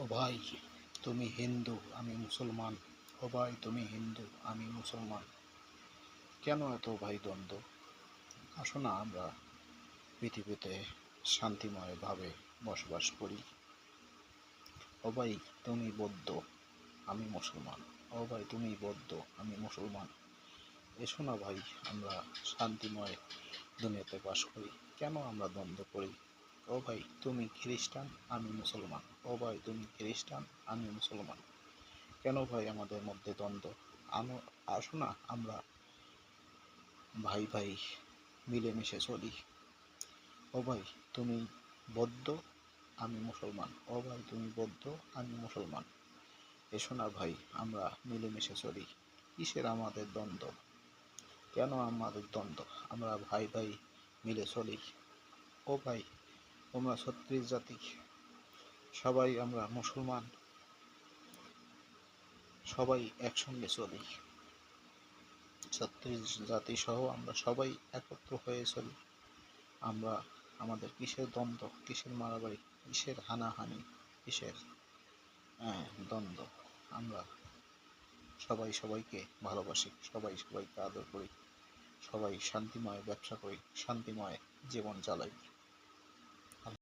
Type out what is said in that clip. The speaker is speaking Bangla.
ভাই তুমি হিন্দু আমি মুসলমান। ও ভাই তুমি হিন্দু আমি মুসলমান। কেন এত ভাই দ্বন্দ্ব? আসো না আমরা পৃথিবীতে শান্তিময়ভাবে বসবাস করি। ও ভাই তুমি বৌদ্ধ আমি মুসলমান। ও ভাই তুমি বৌদ্ধ আমি মুসলমান। এসো না ভাই আমরা শান্তিময় দুনিয়াতে বাস করি। কেন আমরা দ্বন্দ্ব করি? ও ভাই তুমি খ্রিস্টান আমি মুসলমান। ও ভাই তুমি খ্রিস্টান আমি মুসলমান। কেন ভাই আমাদের মধ্যে দ্বন্দ্ব? আসো না আমরা ভাই ভাই মিলেমিশে চলি। ও ভাই তুমি বৌদ্ধ আমি মুসলমান। ও ভাই তুমি বৌদ্ধ আমি মুসলমান। এসো না ভাই আমরা মিলেমিশে চলি। কিসের আমাদের দ্বন্দ্ব? কেন আমাদের দ্বন্দ্ব? আমরা ভাই ভাই মিলে চলি। ও ভাই তোমরা ৩৬ জাতি, সবাই আমরা মুসলমান, সবাই একসঙ্গে চলি। ৩৬ জাতি সহ আমরা সবাই একত্র হয়ে চলি। আমরা আমাদের কিসের দ্বন্দ্ব, কিসের মারামারি, কিসের হানাহানি, কিসের দ্বন্দ্ব? আমরা সবাই সবাইকে ভালোবাসি, সবাই সবাইকে আদর করি, সবাই শান্তিময় ব্যবসা করি, শান্তিময় জীবন চালাই।